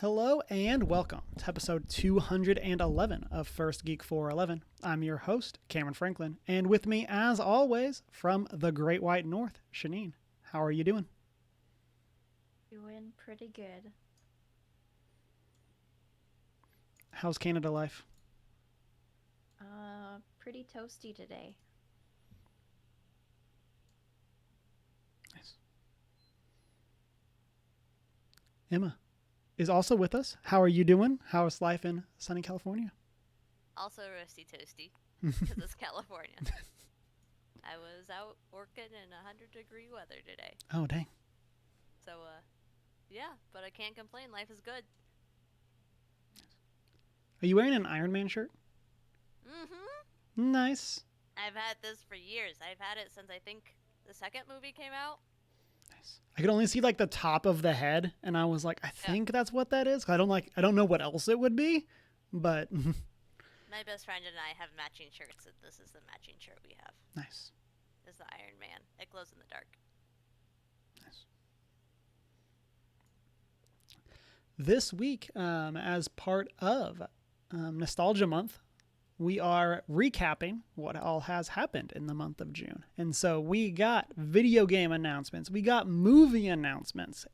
Hello and welcome to episode 211 of First Geek 411. I'm your host, Cameron Franklin, and with me, as always, from the Great White North, Shanine. How are you doing? Doing pretty good. How's Canada life? Pretty toasty today. Nice. Emma is also with us. How are you doing? How is life in sunny California? Also roasty toasty, because it's California. I was out working in 100-degree weather today. Oh, dang. So, yeah, but I can't complain. Life is good. Are you wearing an Iron Man shirt? Mm-hmm. Nice. I've had this for years. I've had it since I think the second movie came out. Nice. I could only see like the top of the head, and I was like, I think that's what that is. I don't know what else it would be, but My best friend and I have matching shirts, and this is the matching shirt we have. Nice. It's the Iron Man. It glows in the dark. Nice. This week, as part of Nostalgia Month, we are recapping what all has happened in the month of June. And so we got video game announcements, we got movie announcements,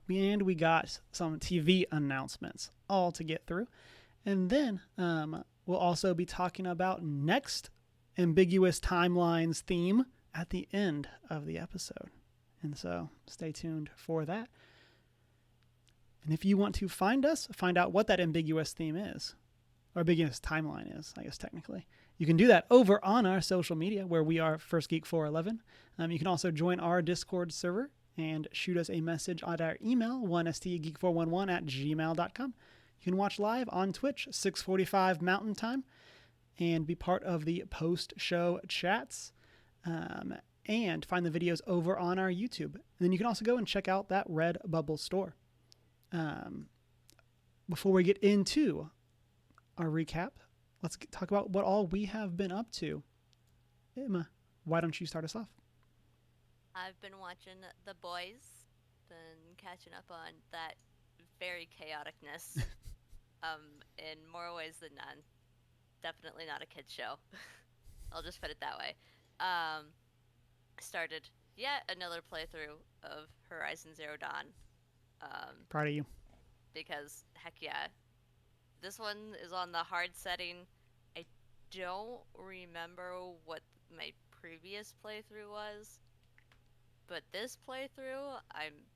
and we got some TV announcements all to get through. And then we'll also be talking about next ambiguous timelines theme at the end of the episode. And so stay tuned for that. And if you want to find us, find out what that ambiguous theme is, or ambiguous timeline is, I guess technically, you can do that over on our social media where we are First Geek 411. You can also join our Discord server and shoot us a message at our email, 1stgeek411@gmail.com. You can watch live on Twitch, 6:45 Mountain Time, and be part of the post-show chats, and find the videos over on our YouTube. And then you can also go and check out that Redbubble store. Before we get into our recap, let's talk about what all we have been up to. Emma, why don't you start us off? I've been watching The Boys, been catching up on that very chaoticness, in more ways than none. Definitely not a kid's show. I'll just put it that way. Started yet another playthrough of Horizon Zero Dawn. Proud of you. Because, heck yeah. This one is on the hard setting. I don't remember what my previous playthrough was. But this playthrough, I'm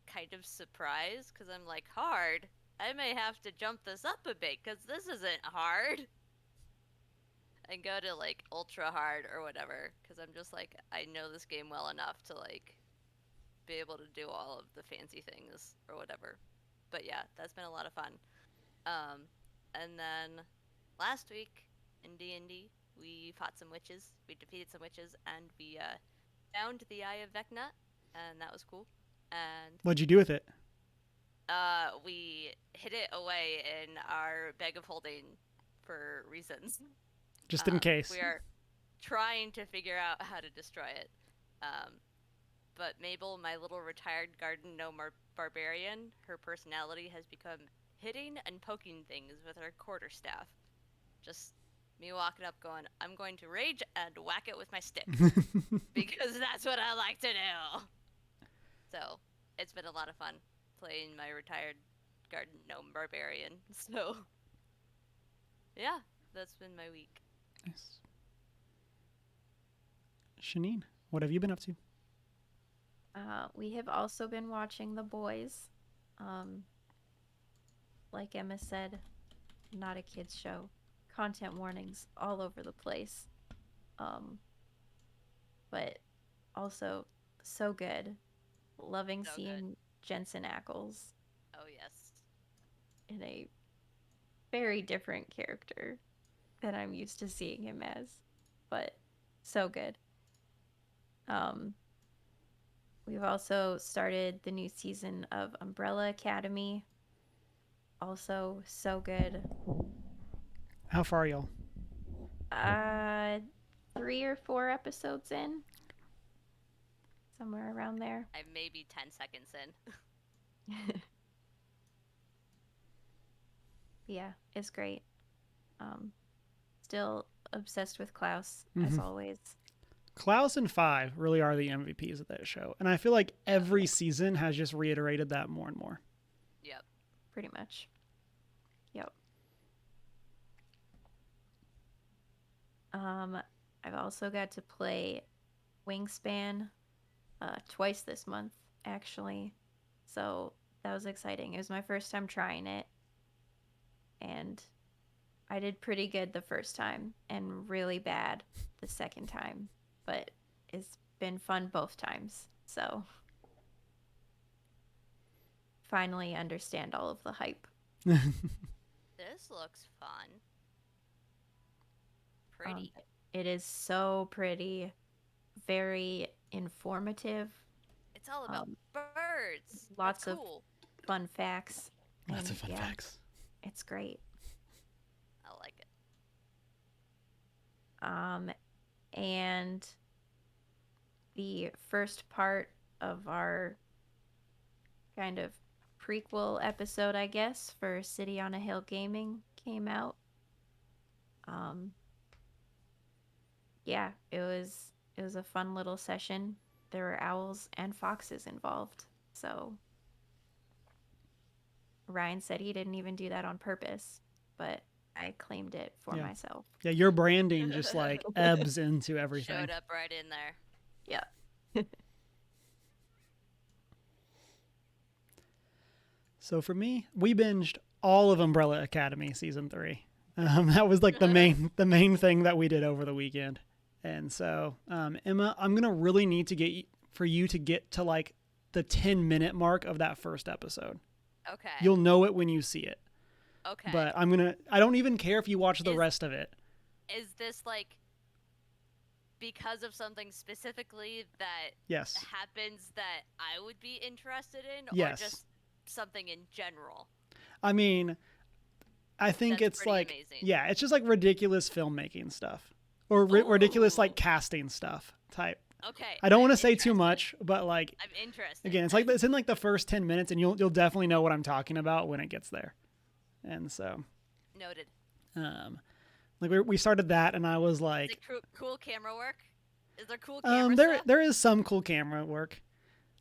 kind of surprised, because I'm like, hard? I may have to jump this up a bit, because this isn't hard. And go to, like, ultra hard or whatever, because I'm just like, I know this game well enough to, like, be able to do all of the fancy things or whatever. But yeah, that's been a lot of fun. And then last week in D&D, we fought some witches, we defeated some witches, and we found the Eye of Vecna, and that was cool. And what'd you do with it? We hid it away in our bag of holding for reasons. Just in case. We are trying to figure out how to destroy it. But Mabel, my little retired garden gnome barbarian, her personality has become hitting and poking things with her quarterstaff. Just me walking up going, I'm going to rage and whack it with my stick. Because that's what I like to do. So, it's been a lot of fun playing my retired garden gnome barbarian. So, yeah, that's been my week. Nice. Shanine, what have you been up to? We have also been watching The Boys. Like Emma said, not a kid's show. Content warnings all over the place. But also so good. Loving seeing Jensen Ackles. Oh, yes. In a very different character than I'm used to seeing him as. But so good. We've also started the new season of Umbrella Academy. Also so good. How far are y'all? 3 or 4 episodes in. Somewhere around there. I'm maybe 10 seconds in. Yeah, it's great. Still obsessed with Klaus as Mhm. always. Klaus and Five really are the MVPs of that show. And I feel like every season has just reiterated that more and more. Yep. Pretty much. Yep. I've also got to play Wingspan twice this month, actually. So that was exciting. It was my first time trying it, and I did pretty good the first time and really bad the second time, but it's been fun both times. So finally understand all of the hype. This looks fun. Pretty. It is so pretty, very informative. It's all about birds. Lots That's cool. of fun facts. Lots of and fun facts. It's great. I like it. And the first part of our kind of prequel episode, I guess, for City on a Hill Gaming came out. Yeah, it was a fun little session. There were owls and foxes involved. So Ryan said he didn't even do that on purpose, but I claimed it for myself. Yeah, your branding just like ebbs into everything. Showed up right in there. Yeah. So for me, we binged all of Umbrella Academy season 3. That was like the main thing that we did over the weekend. And so, Emma, I'm gonna really need to get for you to get to like the 10-minute mark of that first episode. Okay. You'll know it when you see it. Okay. But I don't even care if you watch the rest of it. Is this like because of something specifically that Yes. happens that I would be interested in, Yes. or just something in general? I mean, I think That's it's pretty like, amazing. yeah, it's just like ridiculous filmmaking stuff or ridiculous like casting stuff type. Okay. I don't I'm want to say too interested. much, but like, I'm interested. again, it's like it's in like the first 10 minutes, and you'll definitely know what I'm talking about when it gets there. And so, Noted. like we started that, and I was Is like, it cool camera work? Is there cool camera stuff? there is some cool camera work.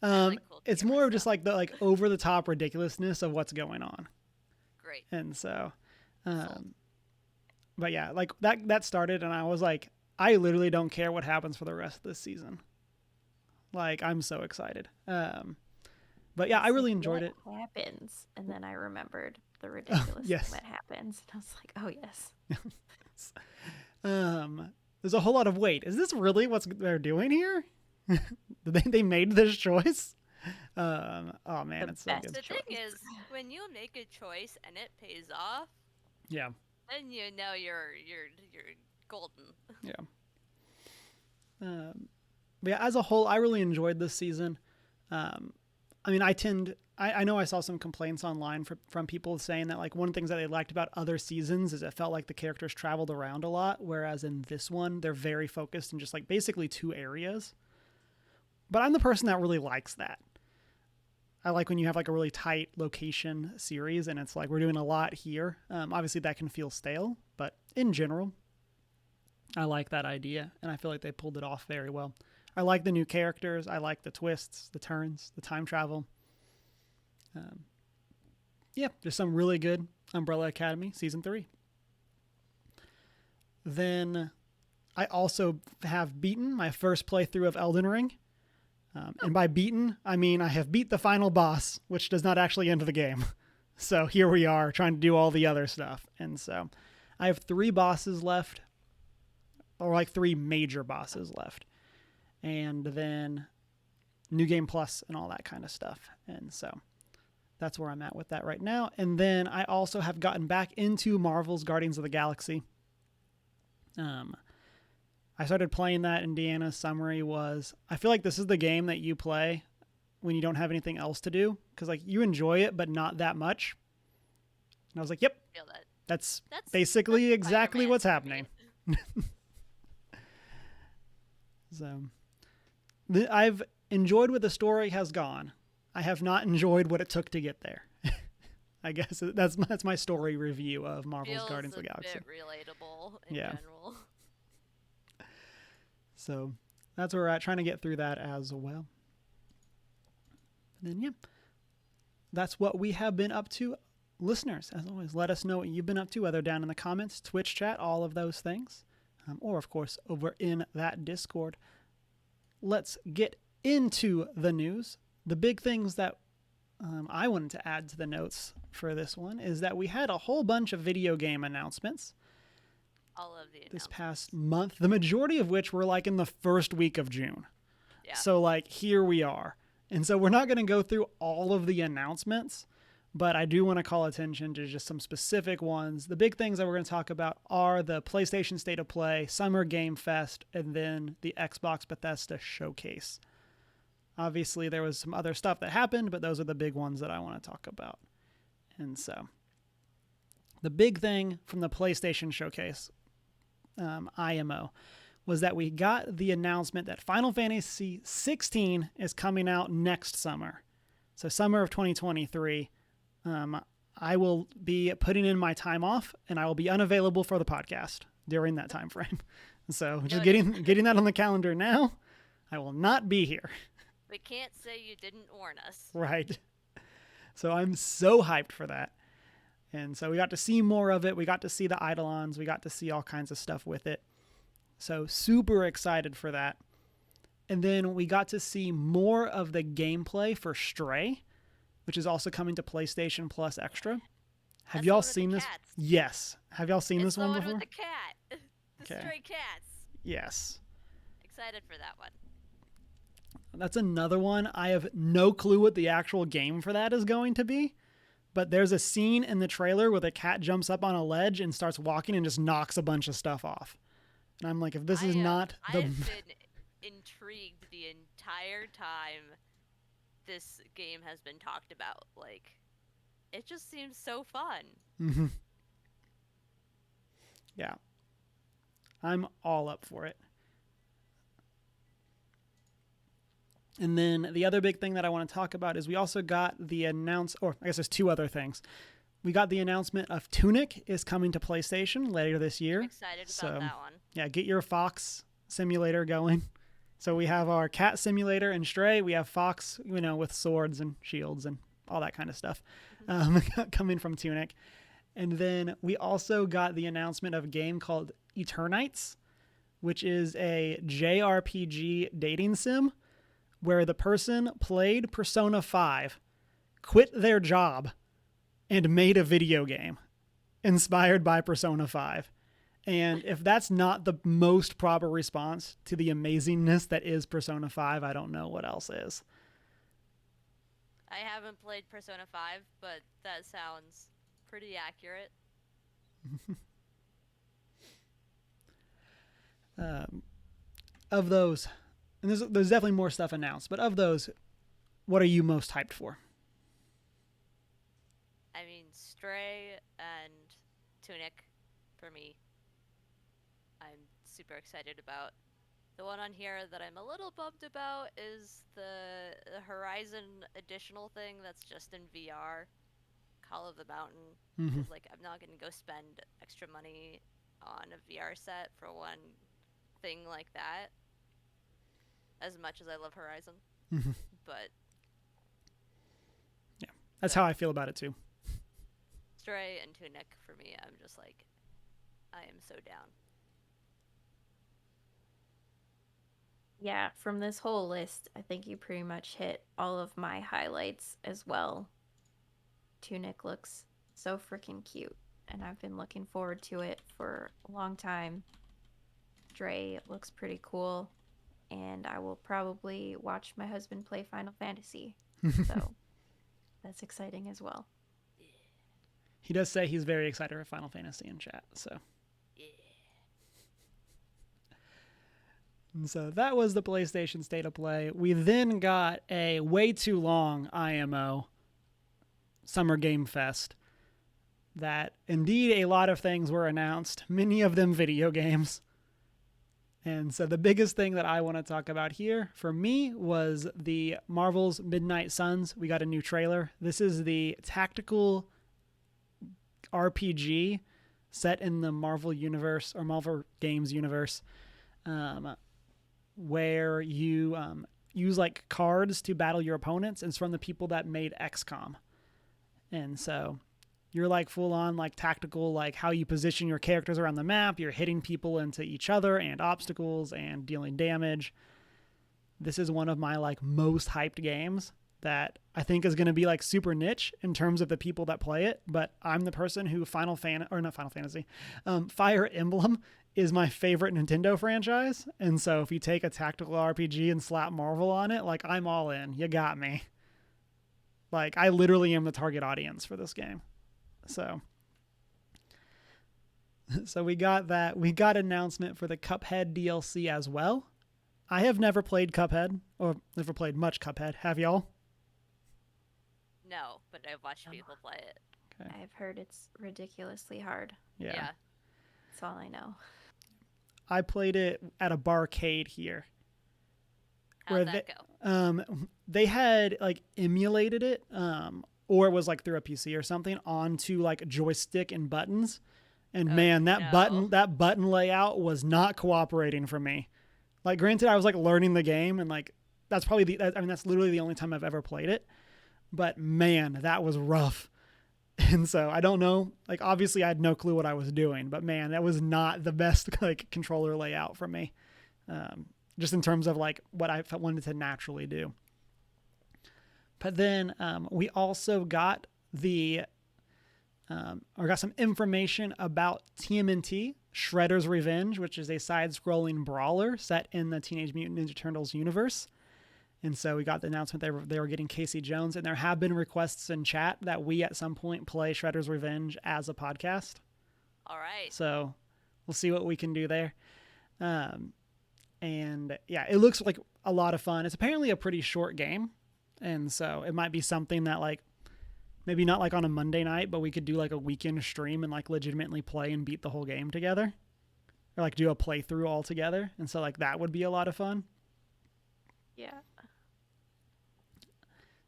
like cool It's camera more of just stuff. like the like over the top ridiculousness of what's going on. Great. And so, Sold. but yeah, like that started, and I was like, I literally don't care what happens for the rest of this season. Like, I'm so excited. But yeah, I really enjoyed it. What happens? And then I remembered the ridiculous yes. thing that happens. And I was like, oh yes. There's a whole lot of wait. Is this really what they're doing here? They made this choice. Oh man, it's so best good. The thing is, when you make a choice and it pays off, Yeah. then you know you're golden. Yeah. But yeah, as a whole, I really enjoyed this season. I mean, I know I saw some complaints online from people saying that like one of the things that they liked about other seasons is it felt like the characters traveled around a lot, whereas in this one, they're very focused in just like basically 2 areas. But I'm the person that really likes that. I like when you have like a really tight location series and it's like we're doing a lot here. Obviously, that can feel stale, but in general, I like that idea, and I feel like they pulled it off very well. I like the new characters. I like the twists, the turns, the time travel. Yeah, there's some really good Umbrella Academy Season 3. Then I also have beaten my first playthrough of Elden Ring. And by beaten, I mean I have beat the final boss, which does not actually end the game. So here we are trying to do all the other stuff. And so I have 3 bosses left, or like 3 major bosses left. And then New Game Plus and all that kind of stuff. And so that's where I'm at with that right now. And then I also have gotten back into Marvel's Guardians of the Galaxy. I started playing that, and Deanna's summary was, I feel like this is the game that you play when you don't have anything else to do, because like you enjoy it, but not that much. And I was like, yep, Feel that. that's That's basically that's exactly Spider-Man what's for me. happening. So I've enjoyed where the story has gone. I have not enjoyed what it took to get there. I guess that's my story review of Marvel's Feels Guardians a of the Galaxy. bit relatable in Yeah. general. So that's where we're at, trying to get through that as well. And then, yeah, that's what we have been up to. Listeners, as always, let us know what you've been up to, whether down in the comments, Twitch chat, all of those things, or, of course, over in that Discord. Let's get into the news. The big things that I wanted to add to the notes for this one is that we had a whole bunch of video game announcements All of the this announcements. past month, the majority of which were like in the first week of June. Yeah. So like here we are. And so we're not going to go through all of the announcements, but I do want to call attention to just some specific ones. The big things that we're going to talk about are the PlayStation State of Play, Summer Game Fest, and then the Xbox Bethesda Showcase. Obviously, there was some other stuff that happened, but those are the big ones that I want to talk about. And so the big thing from the PlayStation Showcase, IMO, was that we got the announcement that Final Fantasy 16 is coming out next summer. So summer of 2023. I will be putting in my time off, and I will be unavailable for the podcast during that time frame. So just getting that on the calendar now. I will not be here. We can't say you didn't warn us. Right. So I'm so hyped for that. And so we got to see more of it. We got to see the Eidolons. We got to see all kinds of stuff with it. So super excited for that. And then we got to see more of the gameplay for Stray, which is also coming to PlayStation Plus Extra. Have That's y'all the one with the seen this? cats. Yes. Have y'all seen It's this the one one before? with the cat. The Okay. stray cats. Yes. Excited for that one. That's another one. I have no clue what the actual game for that is going to be. But there's a scene in the trailer where the cat jumps up on a ledge and starts walking and just knocks a bunch of stuff off. And I'm like, if this is not the... I've been intrigued the entire time this game has been talked about. Like, it just seems so fun. Mm-hmm. Yeah. I'm all up for it. And then the other big thing that I want to talk about is we also got the or I guess there's two other things. We got the announcement of Tunic is coming to PlayStation later this year. I'm excited about that one. Yeah, get your Fox simulator going. So we have our cat simulator and Stray. We have Fox, with swords and shields and all that kind of stuff coming from Tunic. And then we also got the announcement of a game called Eternites, which is a JRPG dating sim where the person played Persona 5, quit their job, and made a video game inspired by Persona 5. And if that's not the most proper response to the amazingness that is Persona 5, I don't know what else is. I haven't played Persona 5, but that sounds pretty accurate. Of those, and there's definitely more stuff announced, but of those, what are you most hyped for? I mean, Stray and Tunic, for me, I'm super excited about. The one on here that I'm a little bummed about is the Horizon additional thing that's just in VR, Call of the Mountain. Mm-hmm. It's like, I'm not going to go spend extra money on a VR set for one thing like that, as much as I love Horizon. Mm-hmm. But yeah, that's how I feel about it too. Stray and Tunic, for me, I'm just like, I am so down. Yeah, from this whole list, I think you pretty much hit all of my highlights as well. Tunic looks so freaking cute, and I've been looking forward to it for a long time. Dre looks pretty cool, and I will probably watch my husband play Final Fantasy, so that's exciting as well. He does say he's very excited for Final Fantasy in chat, so. And so that was the PlayStation State of Play. We then got a way too long IMO, Summer Game Fest, that indeed a lot of things were announced, many of them video games. And so the biggest thing that I want to talk about here for me was the Marvel's Midnight Suns. We got a new trailer. This is the tactical RPG set in the Marvel universe or Marvel Games universe, where you use like cards to battle your opponents. It's from the people that made XCOM. And so you're like full on like tactical, like how you position your characters around the map. You're hitting people into each other and obstacles and dealing damage. This is one of my like most hyped games that I think is going to be like super niche in terms of the people that play it. But I'm the person who Fire Emblem is my favorite Nintendo franchise. And so if you take a tactical RPG and slap Marvel on it, like I'm all in. You got me. Like I literally am the target audience for this game. So we got that. We got announcement for the Cuphead DLC as well. I have never played Cuphead or never played much Cuphead. Have y'all? No, but I've watched people play it. Okay. I've heard it's ridiculously hard. Yeah. That's all I know. I played it at a barcade here. How'd that go? They had like emulated it, or it was like through a PC or something onto like joystick and buttons. And man, that button layout was not cooperating for me. Like, granted, I was like learning the game, and like that's probably that's literally the only time I've ever played it. But man, that was rough. And so I don't know. Like, obviously, I had no clue what I was doing, but man, that was not the best like controller layout for me. Just in terms of like what I wanted to naturally do. But then we also got got some information about TMNT Shredder's Revenge, which is a side-scrolling brawler set in the Teenage Mutant Ninja Turtles universe. And so we got the announcement they were getting Casey Jones, and there have been requests in chat that we at some point play Shredder's Revenge as a podcast. All right. So we'll see what we can do there. And yeah, it looks like a lot of fun. It's apparently a pretty short game. And so it might be something that like, maybe not like on a Monday night, but we could do like a weekend stream and like legitimately play and beat the whole game together. Or like do a playthrough all together. And so like that would be a lot of fun. Yeah.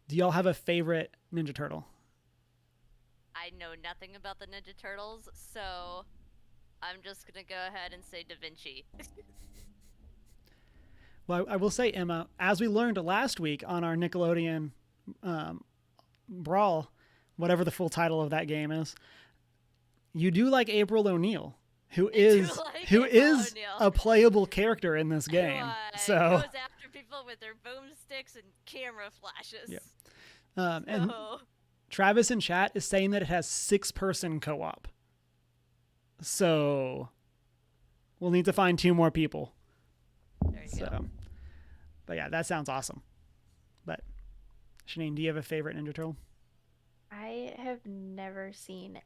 Do y'all have a favorite Ninja Turtle? I know nothing about the Ninja Turtles, so I'm just going to go ahead and say Da Vinci. Well, I will say, Emma, as we learned last week on our Nickelodeon Brawl, whatever the full title of that game is, you do like April O'Neil, who is a playable character in this game. So goes after people with their boomsticks and camera flashes. Yeah. And Travis in chat is saying that it has 6-person co-op. So we'll need to find 2 more people. There you go. But yeah, that sounds awesome. But Shanine, do you have a favorite Ninja Turtle? I have never seen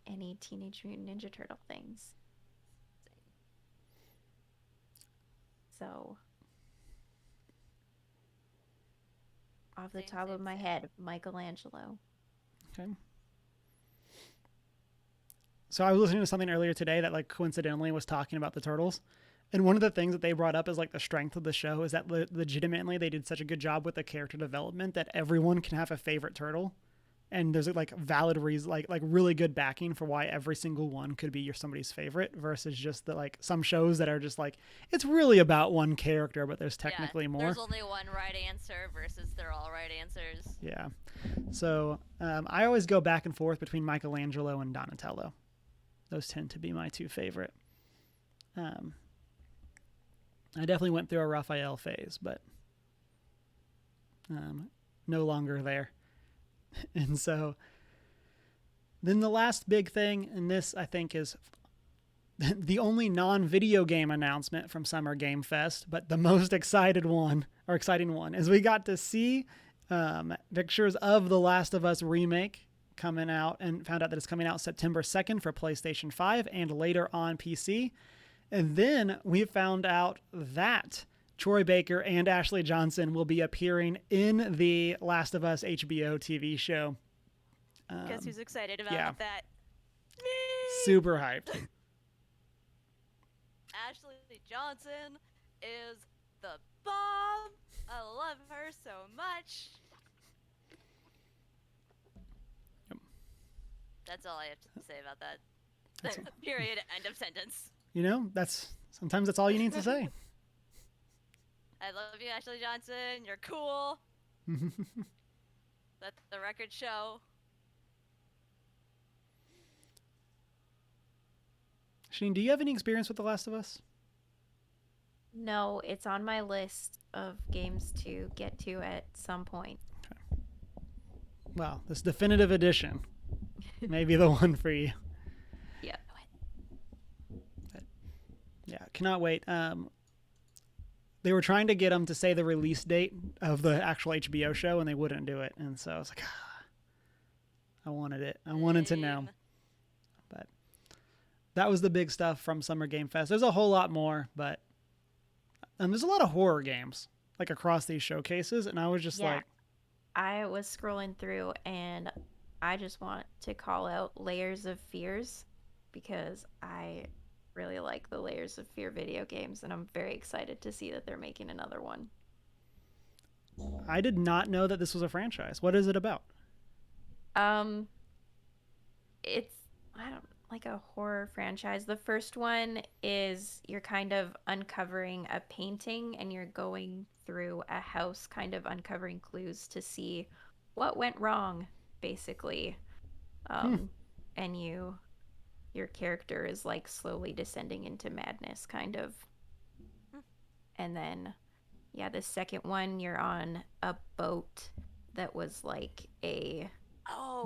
any Teenage Mutant Ninja Turtle things. So, off the top of my head, Michelangelo. Okay. So I was listening to something earlier today that like coincidentally was talking about the Turtles. And one of the things that they brought up as like the strength of the show is that legitimately they did such a good job with the character development that everyone can have a favorite turtle. And there's like valid reason, like really good backing for why every single one could be somebody's favorite versus just the like some shows that are just like, it's really about one character, but there's technically more. There's only one right answer versus they're all right answers. Yeah. So I always go back and forth between Michelangelo and Donatello. Those tend to be my 2 favorite. I definitely went through a Raphael phase, but no longer there. And so then the last big thing, and this I think is the only non-video game announcement from Summer Game Fest, but the most exciting one, is we got to see pictures of The Last of Us remake coming out and found out that it's coming out September 2nd for PlayStation 5 and later on PC. And then we found out that Troy Baker and Ashley Johnson will be appearing in the Last of Us HBO TV show. Guess who's excited about that? Me! Super hyped. Ashley Johnson is the bomb. I love her so much. Yep. That's all I have to say about that. Period. End of sentence. Sometimes that's all you need to say. I love you, Ashley Johnson. You're cool. Let the record show. Shane, do you have any experience with The Last of Us? No, it's on my list of games to get to at some point. Okay. Well, this definitive edition may be the one for you. Yeah. But, yeah, cannot wait. They were trying to get him to say the release date of the actual HBO show, and they wouldn't do it. And so I was like, I wanted it. I wanted to know. But that was the big stuff from Summer Game Fest. There's a whole lot more, but there's a lot of horror games like across these showcases, and I was just like, I was scrolling through, and I just want to call out Layers of Fears because I really like the Layers of Fear video games, and I'm very excited to see that they're making another one. I did not know that this was a franchise. What is it about? It's like a horror franchise. The first one is you're kind of uncovering a painting and you're going through a house kind of uncovering clues to see what went wrong, basically. And your character is like slowly descending into madness, kind of. And then, the second one, you're on a boat that was like a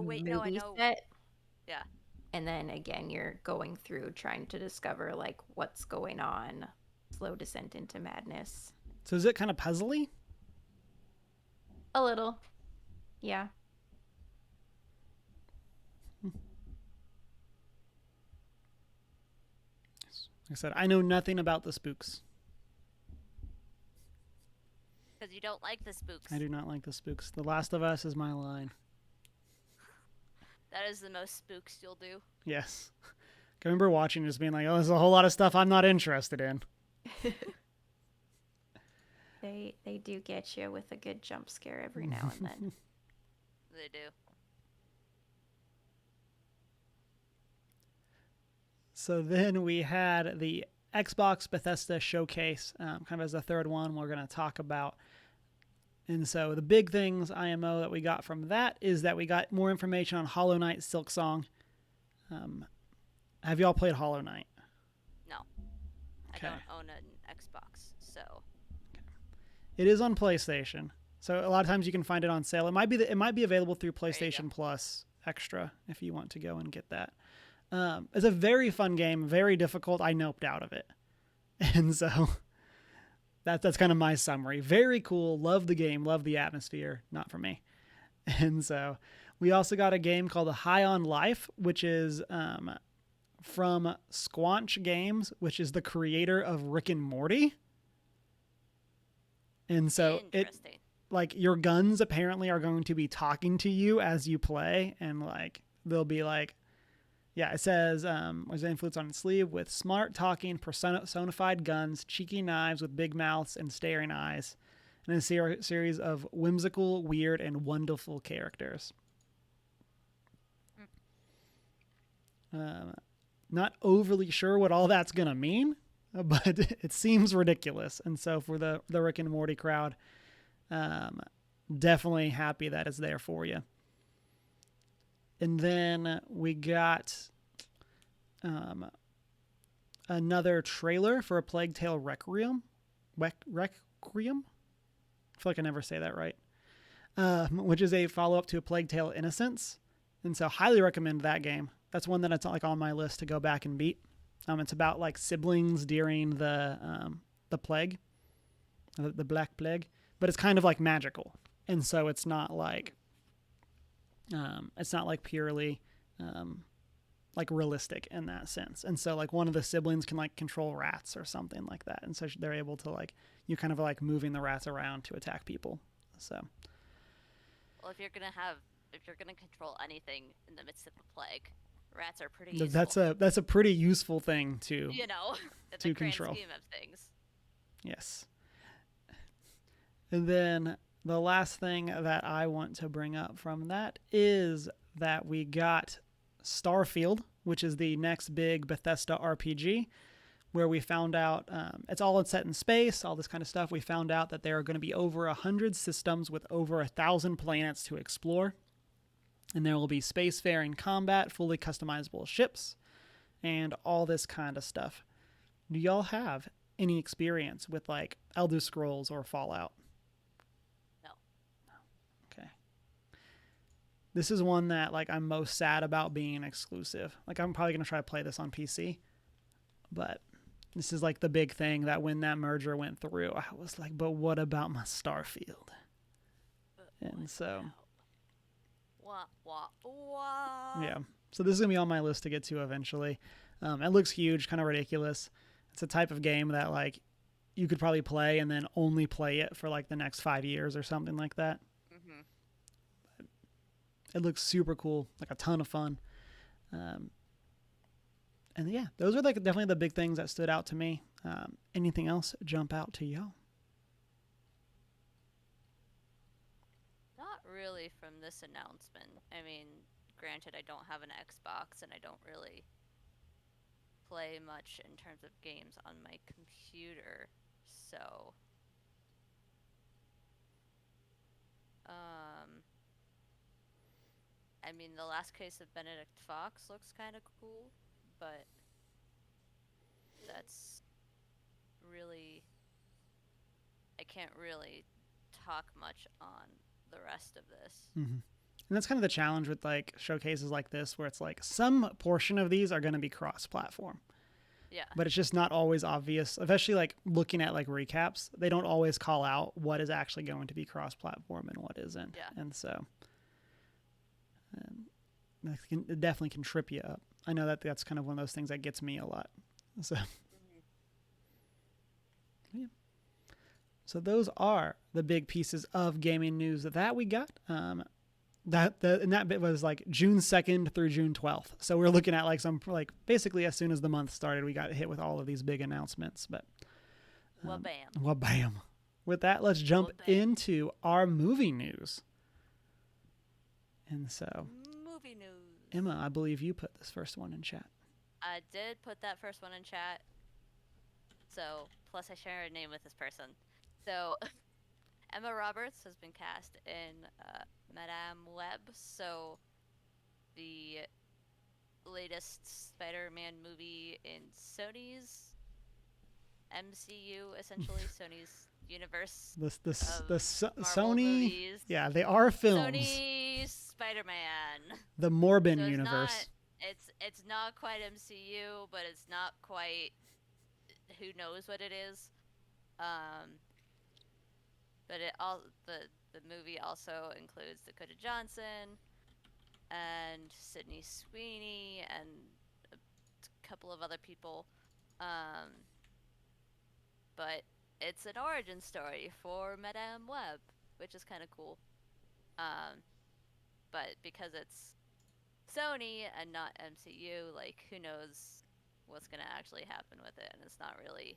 movie set. Yeah. And then again, you're going through trying to discover like what's going on. Slow descent into madness. So is it kind of puzzly? A little. Yeah. Like I said, I know nothing about the spooks. Because you don't like the spooks. I do not like the spooks. The Last of Us is my line. That is the most spooks you'll do. Yes. I remember watching just being like, oh, there's a whole lot of stuff I'm not interested in. They do get you with a good jump scare every now and then. They do. So then we had the Xbox Bethesda showcase, kind of as a third one we're going to talk about. And so the big things, IMO, that we got from that is that we got more information on Hollow Knight Silksong. Have y'all played Hollow Knight? No. Okay. I don't own an Xbox, so. It is on PlayStation. So a lot of times you can find it on sale. It might be available through PlayStation Plus Extra if you want to go and get that. It's a very fun game, very difficult. I noped out of it. And so that's kind of my summary. Very cool. Love the game. Love the atmosphere. Not for me. And so we also got a game called High on Life, which is from Squanch Games, which is the creator of Rick and Morty. And so like your guns apparently are going to be talking to you as you play, and like they'll be like, it says was influence on its sleeve with smart talking personified guns, cheeky knives with big mouths and staring eyes, and a series of whimsical, weird, and wonderful characters. Not overly sure what all that's gonna mean, but it seems ridiculous. And so for the Rick and Morty crowd, definitely happy that it's there for you. And then we got another trailer for A Plague Tale Requiem. Requiem? I feel like I never say that right. Which is a follow-up to A Plague Tale Innocence. And so highly recommend that game. That's one that it's like on my list to go back and beat. It's about like siblings during the plague, the Black Plague, but it's kind of like magical. And so it's not like purely like realistic in that sense. And so like one of the siblings can like control rats or something like that. And so they're able to like, you kind of like moving the rats around to attack people. So. Well, if you're going to control anything in the midst of a plague, rats are pretty useful. That's a pretty useful thing to, in to the control. grand scheme of things. Yes. And then the last thing that I want to bring up from that is that we got Starfield, which is the next big Bethesda RPG, where we found out it's all set in space, all this kind of stuff. We found out that there are going to be over 100 systems with over 1,000 planets to explore. And there will be spacefaring combat, fully customizable ships, and all this kind of stuff. Do y'all have any experience with like Elder Scrolls or Fallout? No. Okay. This is one that like I'm most sad about being exclusive. Like I'm probably gonna try to play this on PC, but this is like the big thing that when that merger went through, I was like, but what about my Starfield? And so, yeah. So this is gonna be on my list to get to eventually. It looks huge, kind of ridiculous. It's a type of game that like you could probably play and then only play it for like the next 5 years or something like that. Mm-hmm. It looks super cool, like a ton of fun. And yeah, those are like definitely the big things that stood out to me. Anything else jump out to y'all? Not really from this announcement. I mean, granted, I don't have an Xbox and I don't really play much in terms of games on my computer, so I mean, The Last Case of Benedict Fox looks kind of cool, but that's really, I can't really talk much on the rest of this. Mm-hmm. And that's kind of the challenge with like showcases like this, where it's like some portion of these are going to be cross-platform. Yeah. But it's just not always obvious, especially like looking at like recaps. They don't always call out what is actually going to be cross-platform and what isn't. Yeah. And so it definitely can trip you up. I know that that's kind of one of those things that gets me a lot. So, yeah. So those are the big pieces of gaming news that we got. And that bit was like June 2nd through June 12th. So we're looking at like some like basically as soon as the month started, we got hit with all of these big announcements. But Well, bam. bam. With that, let's jump into our movie news. And so, movie news. Emma, I believe you put this first one in chat. I did put that first one in chat. So, plus I share a name with this person. So, Emma Roberts has been cast in Madame Web. So, the latest Spider-Man movie in Sony's MCU, essentially Sony's universe. The Sony, movies. yeah, they are films. Sony Spider-Man. The Morbin So universe. It's not quite MCU, but it's not quite who knows what it is. But the movie also includes Dakota Johnson and Sydney Sweeney and a couple of other people. But it's an origin story for Madame Web, which is kind of cool. But because it's Sony and not MCU, like, who knows what's going to actually happen with it, and it's not really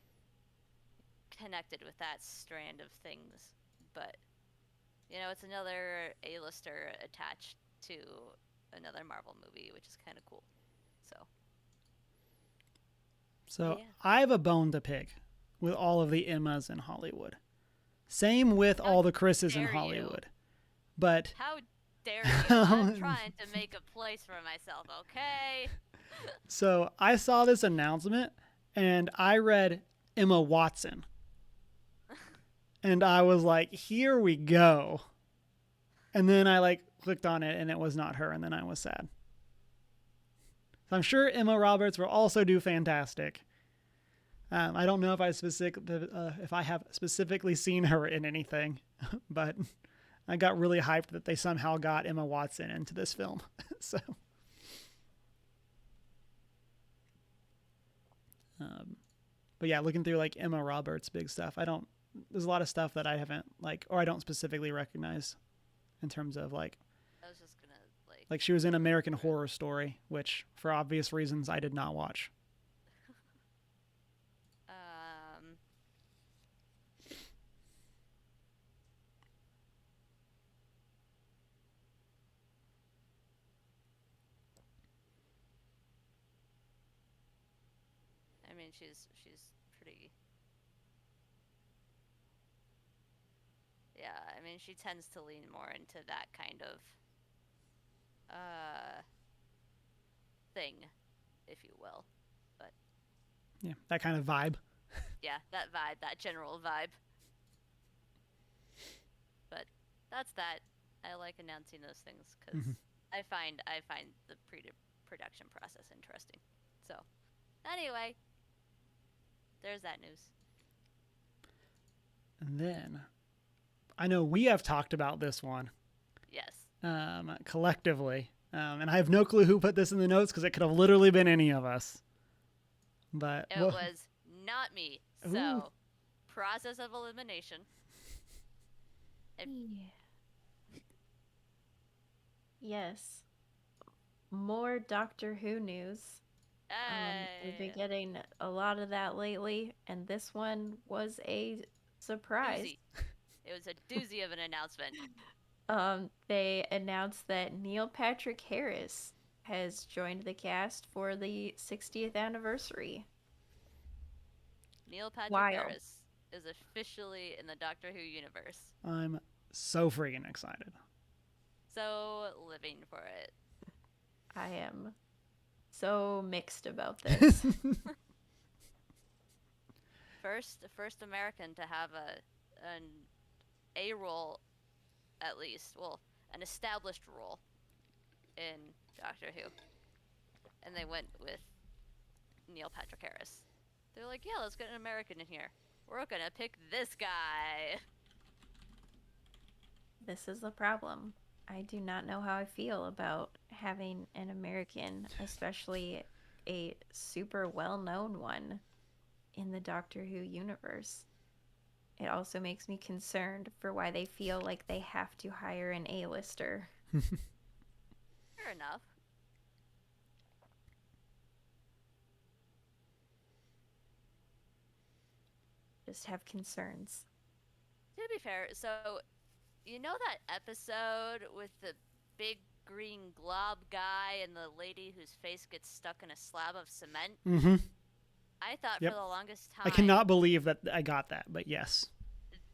connected with that strand of things. But, you know, it's another A-lister attached to another Marvel movie, which is kind of cool. So yeah. I have a bone to pick with all of the Emmas in Hollywood. Same with all the Chris's in Hollywood. But how dare you? I'm trying to make a place for myself, okay? So I saw this announcement and I read Emma Watson. And I was like, here we go. And then I like clicked on it and it was not her, and then I was sad. So I'm sure Emma Roberts will also do fantastic. I don't know if I have specifically seen her in anything, but I got really hyped that they somehow got Emma Watson into this film. So, but yeah, looking through like Emma Roberts' big stuff, there's a lot of stuff that I haven't or I don't specifically recognize in terms of like. I was just gonna like she was in American Horror Story, which for obvious reasons I did not watch. mean, she's pretty. Yeah, I mean, she tends to lean more into that kind of thing, if you will. But Yeah, that kind of vibe. yeah, that vibe, that general vibe. But that's that. I like announcing those things because I find the production process interesting. So anyway, there's that news. And then I know we have talked about this one. Yes. Collectively. And I have no clue who put this in the notes because it could have literally been any of us. But it was not me. So, Ooh. process of elimination. Yes. More Doctor Who news. We've been getting a lot of that lately, and this one was a surprise. Doozy. It was a doozy of an announcement. They announced that Neil Patrick Harris has joined the cast for the 60th anniversary. Neil Patrick Harris is officially in the Doctor Who universe. I'm so freaking excited. So living for it. I am so mixed about this. First American to have a role, at least, well, an established role in Doctor Who. And they went with Neil Patrick Harris. They're like, yeah, let's get an American in here. We're gonna pick this guy. This is the problem. I do not know how I feel about having an American, especially a super well-known one, in the Doctor Who universe. It also makes me concerned for why they feel like they have to hire an A-lister. Fair enough. Just have concerns. To be fair, so you know that episode with the big green glob guy and the lady whose face gets stuck in a slab of cement? Mm-hmm. I thought for the longest time. I cannot believe that I got that, but yes.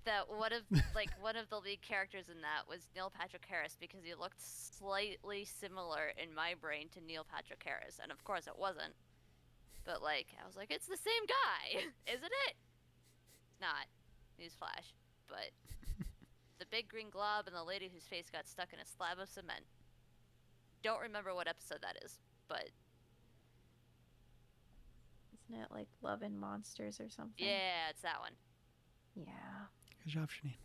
That one of the lead characters in that was Neil Patrick Harris because he looked slightly similar in my brain to Neil Patrick Harris, and of course it wasn't. But I was like, it's the same guy, isn't it? Not. Newsflash. But the big green glob and the lady whose face got stuck in a slab of cement. Don't remember what episode that is, but isn't it like Love and Monsters or something? Yeah, it's that one. Yeah. Good job, Janine.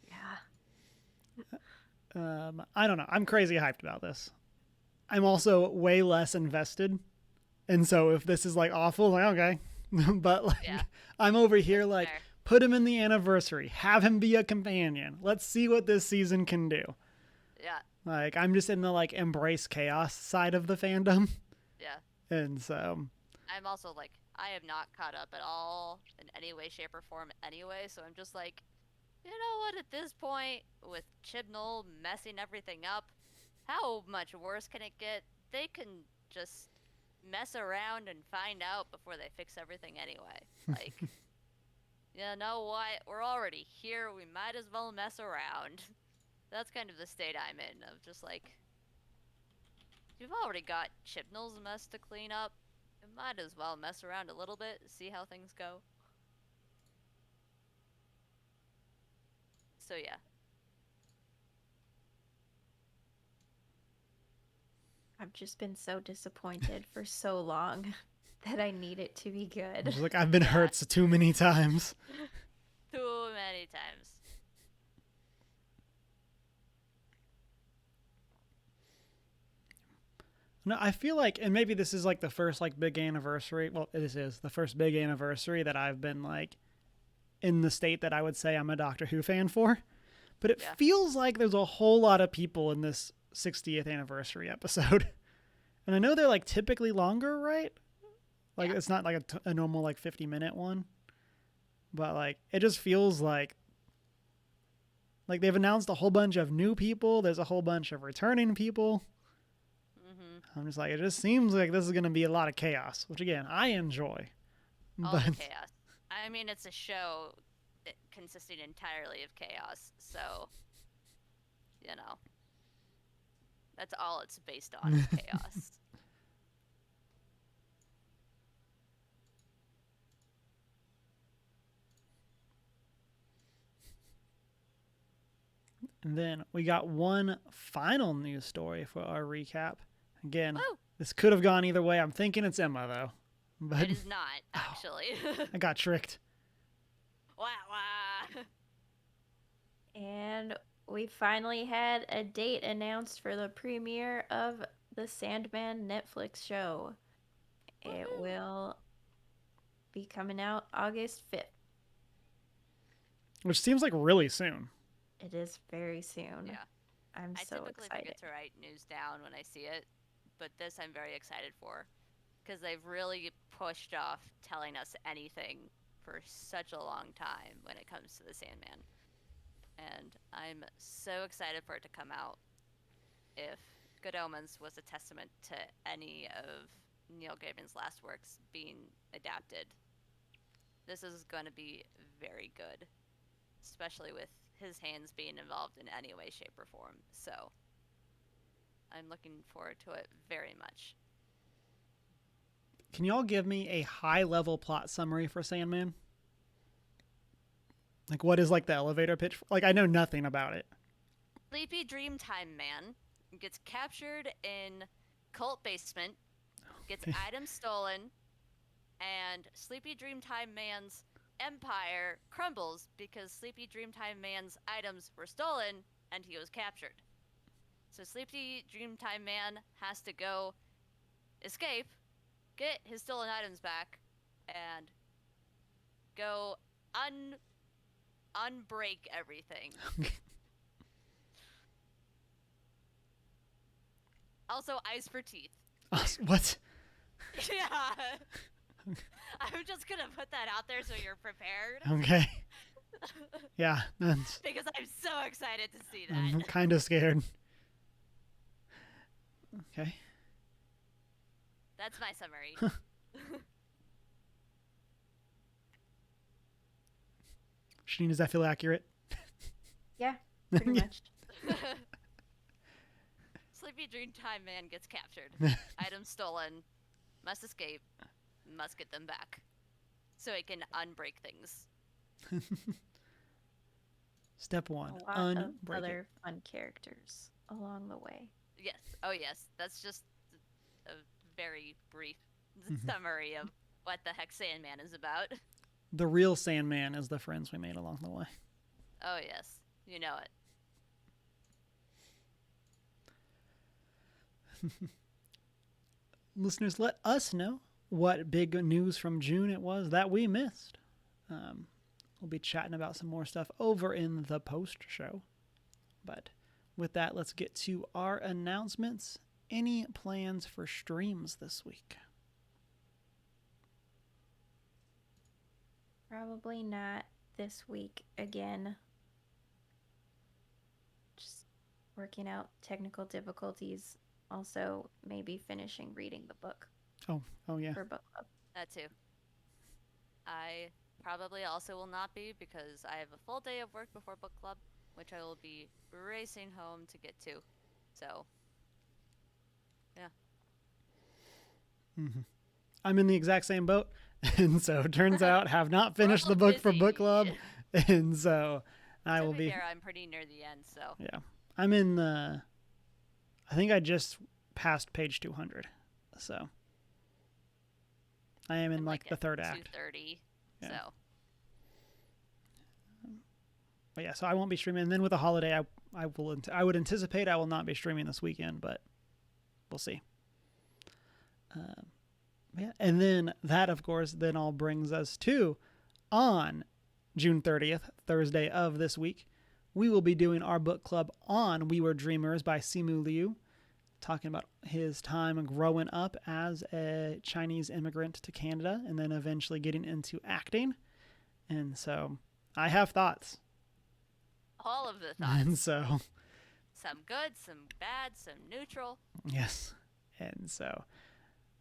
Yeah. I don't know. I'm crazy hyped about this. I'm also way less invested. And so if this is awful, okay. But I'm over here fair. Put him in the anniversary. Have him be a companion. Let's see what this season can do. Yeah. I'm just in the embrace chaos side of the fandom. Yeah. And so I'm also I have not caught up at all in any way, shape, or form anyway, so I'm just you know what, at this point, with Chibnall messing everything up, how much worse can it get? They can just mess around and find out before they fix everything anyway. You know what, we're already here, we might as well mess around. That's kind of the state I'm in, of just you've already got Chibnall's mess to clean up. You might as well mess around a little bit, see how things go. So yeah. I've just been so disappointed for so long that I need it to be good. I've been hurt too many times. Too many times. No, I feel and maybe this is the first big anniversary. Well, this is the first big anniversary that I've been in the state that I would say I'm a Doctor Who fan for. But it feels like there's a whole lot of people in this 60th anniversary episode. And I know they're typically longer, right? It's not a normal 50-minute one. But it just feels like they've announced a whole bunch of new people. There's a whole bunch of returning people. I'm just like, it just seems like this is going to be a lot of chaos, which again, I enjoy. All But the chaos. I mean, it's a show consisting entirely of chaos, so, you know, that's all it's based on is chaos. and then we got one final news story for our recap. Again, Woo! this could have gone either way. I'm thinking it's Emma, though. But It is not, actually. I got tricked. Wah, wah. And we finally had a date announced for the premiere of the Sandman Netflix show. It Woohoo. will be coming out August 5th. Which seems like really soon. It is very soon. Yeah. I'm I so typically excited. forget to write news down when I see it, but this I'm very excited for because they've really pushed off telling us anything for such a long time when it comes to the Sandman. And I'm so excited for it to come out. If Good Omens was a testament to any of Neil Gaiman's last works being adapted, this is going to be very good, especially with his hands being involved in any way, shape, or form. So I'm looking forward to it very much. Can y'all give me a high-level plot summary for Sandman? Like, what is like the elevator pitch? Like, I know nothing about it. Sleepy Dreamtime Man gets captured in cult basement, gets Okay. items stolen, and Sleepy Dreamtime Man's empire crumbles because Sleepy Dreamtime Man's items were stolen and he was captured. So Sleepy Dreamtime Man has to go escape, get his stolen items back, and go unbreak everything. Also, eyes for teeth. What? Yeah. I'm just gonna put that out there so you're prepared. Okay. Yeah, that's, Because I'm so excited to see I'm that. kind of scared. Okay. That's my summary. Shane, does that feel accurate? Yeah, pretty much. Sleepy Dreamtime Man gets captured. Items stolen. Must escape. Must get them back. So he can unbreak things. Step one, A lot of unbreak it. other fun characters along the way. Yes. Oh, yes. That's just a very brief Mhm. summary of what the heck Sandman is about. The real Sandman is the friends we made along the way. Oh, yes. You know it. Listeners, let us know what big news from June it was that we missed. We'll be chatting about some more stuff over in the post show. But with that, let's get to our announcements. Any plans for streams this week? Probably not this week again. Just working out technical difficulties. Also, maybe finishing reading the book Oh yeah. for book club. That too. I probably also will not be because I have a full day of work before book club, which I will be racing home to get to. So, Mm-hmm. I'm in the exact same boat, and so it turns out have not finished the book for book club, and so I will be. Fair, I'm pretty near the end, so. Yeah, I'm in the. I think I just passed page 200, so I am in I'm like the at third act. 2:30. Yeah. So. But yeah, so I won't be streaming. And then with the holiday, I would anticipate I will not be streaming this weekend, but we'll see. Yeah, and then that, of course, then all brings us to on June 30th, Thursday of this week, we will be doing our book club on We Were Dreamers by Simu Liu, talking about his time growing up as a Chinese immigrant to Canada and then eventually getting into acting. And so I have thoughts. All of the thoughts. And so, Some good, some bad, some neutral. yes. And so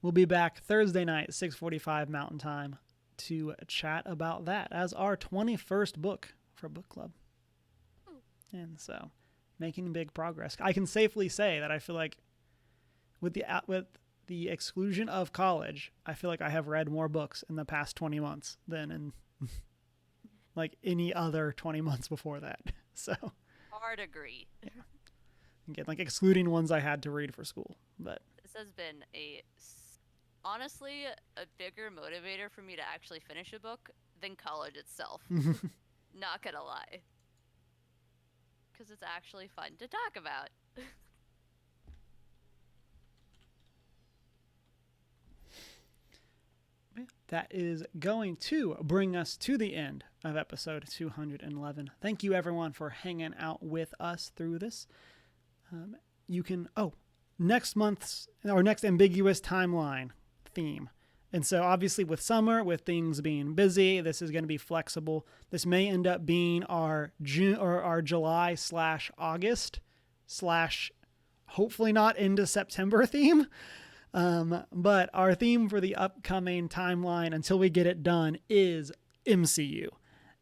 we'll be back Thursday night, 6:45 Mountain Time, to chat about that as our 21st book for book club. And so making big progress. I can safely say that I feel like with the exclusion of college, I feel like I have read more books in the past 20 months than in like any other 20 months before that. So Hard agree. Yeah. Again, like excluding ones I had to read for school. But this has been honestly a bigger motivator for me to actually finish a book than college itself. Not gonna lie. Because it's actually fun to talk about. That is going to bring us to the end of episode 211. Thank you, everyone, for hanging out with us through this. You can, next month's or next ambiguous timeline theme. And so obviously with summer, with things being busy, this is going to be flexible. This may end up being our June or our July/August/ hopefully not into September theme. But our theme for the upcoming timeline until we get it done is MCU.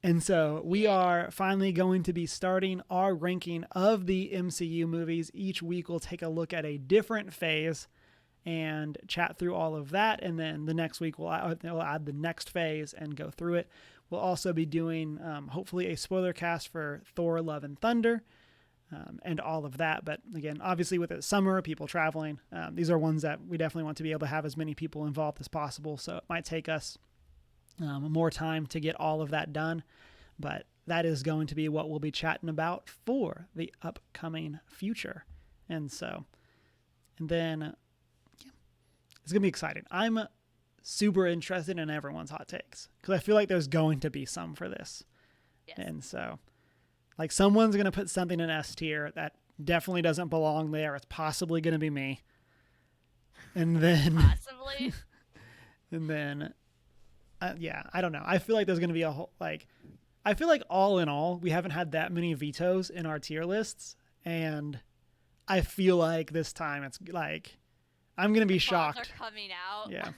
And so we are finally going to be starting our ranking of the MCU movies. Each week we'll take a look at a different phase and chat through all of that. And then the next week we'll add the next phase and go through it. We'll also be doing hopefully a spoiler cast for Thor: Love and Thunder. And all of that. But again, obviously with it summer, people traveling, these are ones that we definitely want to be able to have as many people involved as possible. So it might take us more time to get all of that done. But that is going to be what we'll be chatting about for the upcoming future. And then it's going to be exciting. I'm super interested in everyone's hot takes because I feel like there's going to be some for this. Yes. And so like someone's going to put something in S tier that definitely doesn't belong there. It's possibly going to be me. And then possibly. And then I don't know. I feel like there's going to be a whole I feel like all in all, we haven't had that many vetoes in our tier lists, and I feel like this time it's like I'm going to be shocked. Are coming out. Yeah.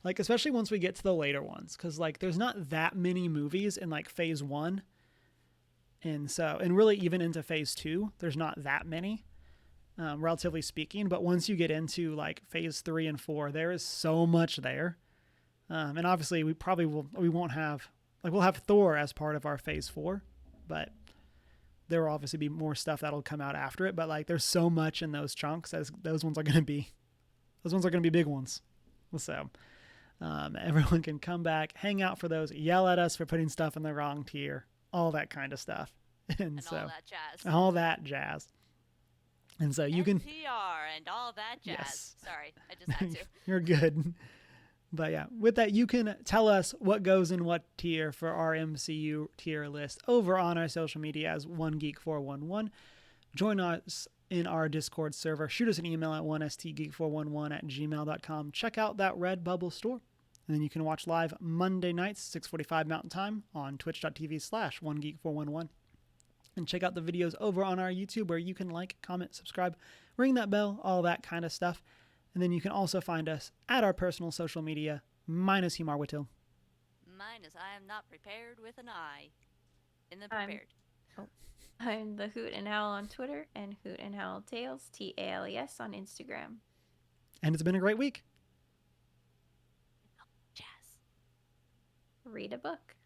Like especially once we get to the later ones cuz like there's not that many movies in like phase 1. And really even into phase 2, there's not that many, relatively speaking. But once you get into like phase 3 and 4, there is so much there. And obviously we'll have Thor as part of our phase 4, but there will obviously be more stuff that'll come out after it. But like, there's so much in those chunks as those ones are going to be big ones. So, everyone can come back, hang out for those, yell at us for putting stuff in the wrong tier. All that kind of stuff. And so all that jazz. And so you can NPR and all that jazz. Yes. Sorry, I just had to. You're good. But yeah, with that, you can tell us what goes in what tier for our MCU tier list over on our social media as OneGeek411. Join us in our Discord server. Shoot us an email at 1stgeek411@gmail.com. Check out that Redbubble store. And then you can watch live Monday nights, 6:45 Mountain Time on twitch.tv/OneGeek411. And check out the videos over on our YouTube where you can like, comment, subscribe, ring that bell, all that kind of stuff. And then you can also find us at our personal social media, minus Humar Whittill. Minus I am not prepared with an I in the prepared. I'm the Hoot and Howl on Twitter and Hoot and Howl Tales, TALES on Instagram. And it's been a great week. Jazz. Read a book.